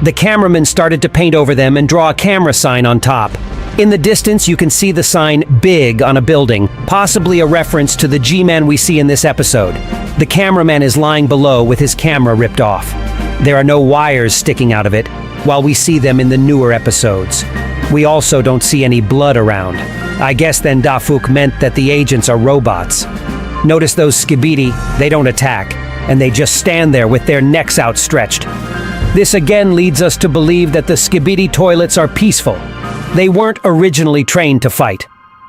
The cameraman started to paint over them and draw a camera sign on top. In the distance, you can see the sign "Big" on a building, possibly a reference to the Gman we see in this episode. The cameraman is lying below with his camera ripped off. There are no wires sticking out of it, while we see them in the newer episodes. We also don't see any blood around. I guess then Dafuk meant that the agents are robots. Notice those Skibidi, they don't attack, and they just stand there with their necks outstretched. This again leads us to believe that the Skibidi toilets are peaceful. They weren't originally trained to fight.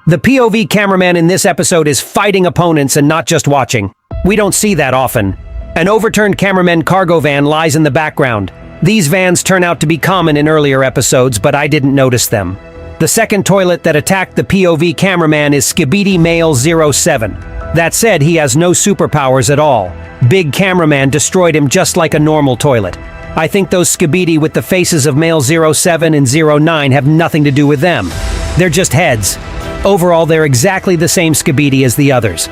The POV cameraman in this episode is fighting opponents and not just watching. We don't see that often. An overturned cameraman cargo van lies in the background. These vans turn out to be common in earlier episodes, but I didn't notice them. The second toilet that attacked the POV cameraman is Skibidi Male 07. That said, he has no superpowers at all. Big Cameraman destroyed him just like a normal toilet. I think those Skibidi with the faces of Male 07 and 09 have nothing to do with them. They're just heads. Overall, they're exactly the same Skibidi as the others.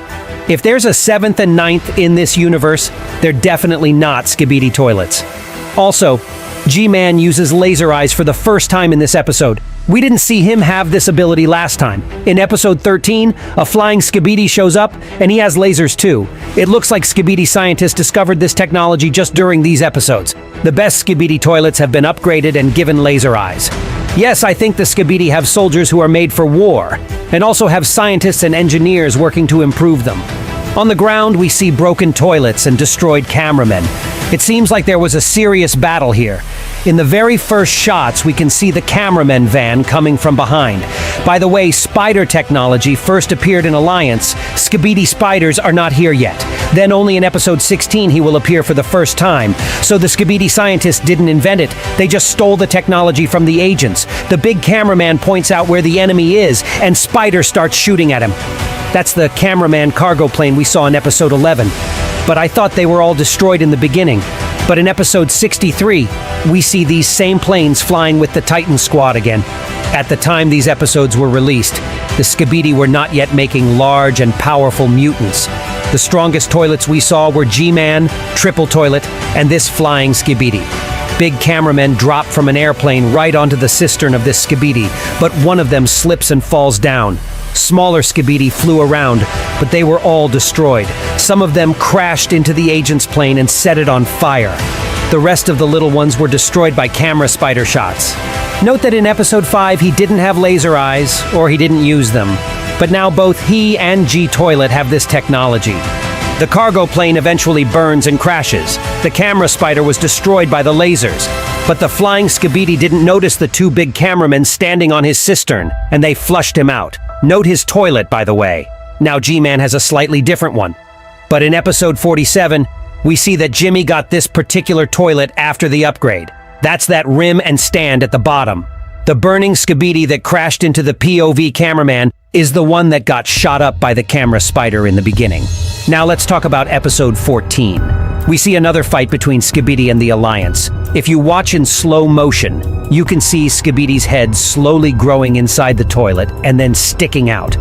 If there's a 7th and 9th in this universe, they're definitely not Skibidi toilets. Also, Gman uses laser eyes for the first time in this episode. We didn't see him have this ability last time. In episode 13, a flying Skibidi shows up, and he has lasers too. It looks like Skibidi scientists discovered this technology just during these episodes. The best Skibidi toilets have been upgraded and given laser eyes. Yes, I think the Skibidi have soldiers who are made for war, and also have scientists and engineers working to improve them. On the ground, we see broken toilets and destroyed cameramen. It seems like there was a serious battle here. In the very first shots, we can see the cameraman van coming from behind. By the way, spider technology first appeared in Alliance. Skibidi spiders are not here yet. Then only in episode 16 he will appear for the first time. So the Skibidi scientists didn't invent it, they just stole the technology from the agents. The big cameraman points out where the enemy is, and Spider starts shooting at him. That's the cameraman cargo plane we saw in episode 11. But I thought they were all destroyed in the beginning. But in episode 63, we see these same planes flying with the Titan squad again. At the time these episodes were released, the Skibidi were not yet making large and powerful mutants. The strongest toilets we saw were Gman, Triple Toilet, and this flying Skibidi. Big cameramen drop from an airplane right onto the cistern of this Skibidi, but one of them slips and falls down. Smaller Skibidi flew around, but they were all destroyed. Some of them crashed into the agent's plane and set it on fire. The rest of the little ones were destroyed by camera spider shots. Note that in episode 5 he didn't have laser eyes, or he didn't use them. But now both he and G-Toilet have this technology. The cargo plane eventually burns and crashes. The camera spider was destroyed by the lasers. But the flying Skibidi didn't notice the two big cameramen standing on his cistern, and they flushed him out. Note his toilet, by the way. Now G-Man has a slightly different one. But in episode 47, we see that Jimmy got this particular toilet after the upgrade. That's that rim and stand at the bottom. The burning Skibidi that crashed into the POV cameraman is the one that got shot up by the camera spider in the beginning. Now let's talk about episode 14. We see another fight between Skibidi and the Alliance. If you watch in slow motion, you can see Skibidi's head slowly growing inside the toilet and then sticking out.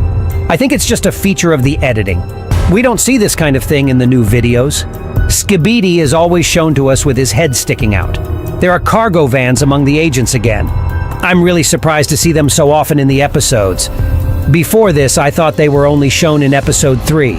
I think it's just a feature of the editing. We don't see this kind of thing in the new videos. Skibidi is always shown to us with his head sticking out. There are cargo vans among the agents again. I'm really surprised to see them so often in the episodes. Before this, I thought they were only shown in episode 3.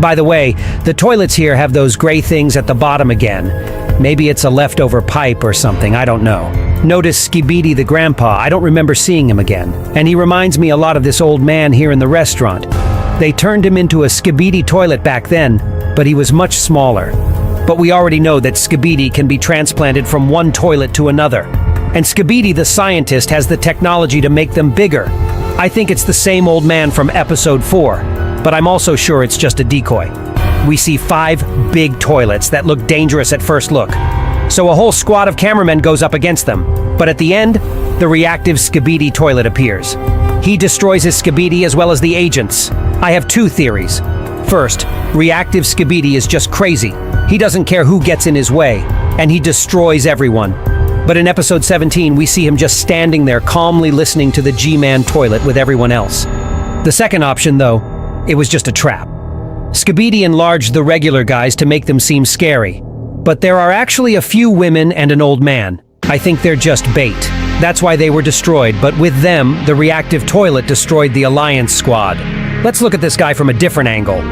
By the way, the toilets here have those gray things at the bottom again. Maybe it's a leftover pipe or something, I don't know. Notice Skibidi the grandpa, I don't remember seeing him again. And he reminds me a lot of this old man here in the restaurant. They turned him into a Skibidi toilet back then, but he was much smaller. But we already know that Skibidi can be transplanted from one toilet to another. And Skibidi the scientist has the technology to make them bigger. I think it's the same old man from episode 4, but I'm also sure it's just a decoy. We see 5 big toilets that look dangerous at first look. So a whole squad of cameramen goes up against them. But at the end, the reactive Skibidi toilet appears. He destroys his Skibidi as well as the agents. I have 2 theories. First, reactive Skibidi is just crazy. He doesn't care who gets in his way, and he destroys everyone. But in episode 17, we see him just standing there calmly listening to the G-Man toilet with everyone else. The second option, though, it was just a trap. Skibidi enlarged the regular guys to make them seem scary. But there are actually a few women and an old man. I think they're just bait. That's why they were destroyed, but with them, the reactive toilet destroyed the Alliance squad. Let's look at this guy from a different angle.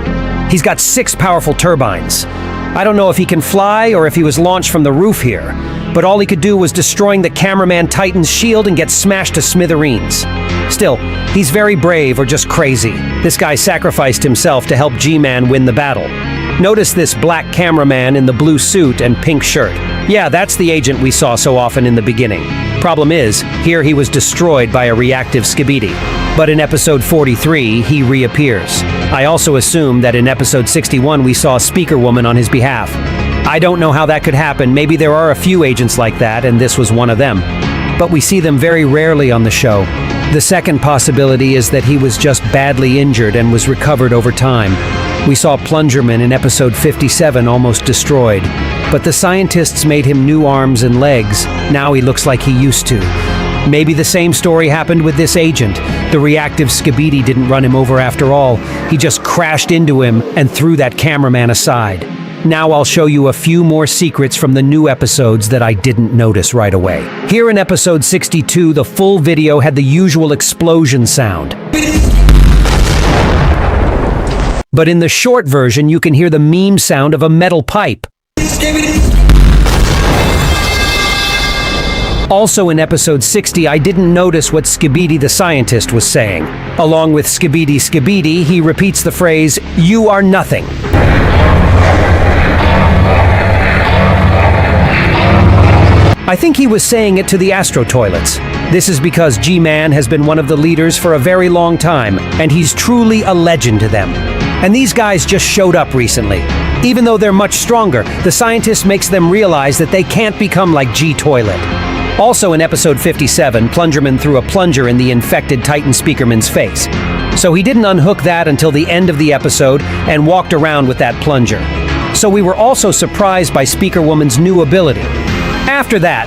He's got 6 powerful turbines. I don't know if he can fly or if he was launched from the roof here, but all he could do was destroying the cameraman Titan's shield and get smashed to smithereens. Still, he's very brave or just crazy. This guy sacrificed himself to help Gman win the battle. Notice this black cameraman in the blue suit and pink shirt. Yeah, that's the agent we saw so often in the beginning. Problem is, here he was destroyed by a reactive Skibidi. But in episode 43, he reappears. I also assume that in episode 61 we saw a speaker woman on his behalf. I don't know how that could happen. Maybe there are a few agents like that, and this was one of them. But we see them very rarely on the show. The second possibility is that he was just badly injured and was recovered over time. We saw Plungerman in episode 57 almost destroyed, but the scientists made him new arms and legs. Now he looks like he used to. Maybe the same story happened with this agent. The reactive Skibidi didn't run him over after all. He just crashed into him and threw that cameraman aside. Now I'll show you a few more secrets from the new episodes that I didn't notice right away. Here in episode 62, the full video had the usual explosion sound. But in the short version, you can hear the meme sound of a metal pipe. Also in episode 60, I didn't notice what Skibidi the scientist was saying. Along with Skibidi Skibidi, he repeats the phrase, "You are nothing." I think he was saying it to the Astro Toilets. This is because Gman has been one of the leaders for a very long time, and he's truly a legend to them. And these guys just showed up recently. Even though they're much stronger, the scientist makes them realize that they can't become like G-Toilet. Also in episode 57, Plungerman threw a plunger in the infected Titan Speakerman's face. So he didn't unhook that until the end of the episode and walked around with that plunger. So we were also surprised by Speaker Woman's new ability. After that,